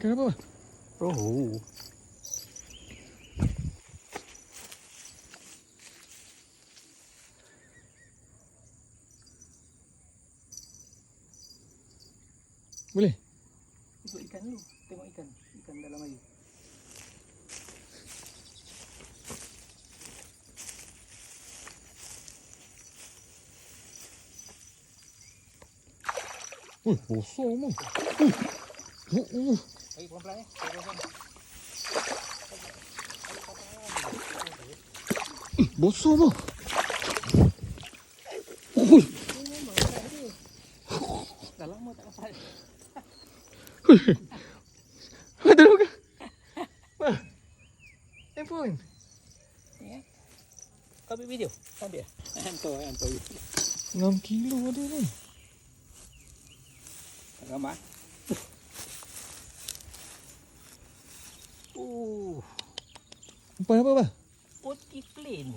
Ikan apa? Oh. Boleh? Ikut ikan dulu. Tengok ikan. Ikan dalam air. Besar bang. Air pelan-pelan eh. Besar bang. Dah lama tak dapat. Ada ke? Wah. Handphone. Ya. Kau ambil video? Kau ambil? Hantar. 6 kilo ada ni. Gambar. Umpan apa? Putih plain.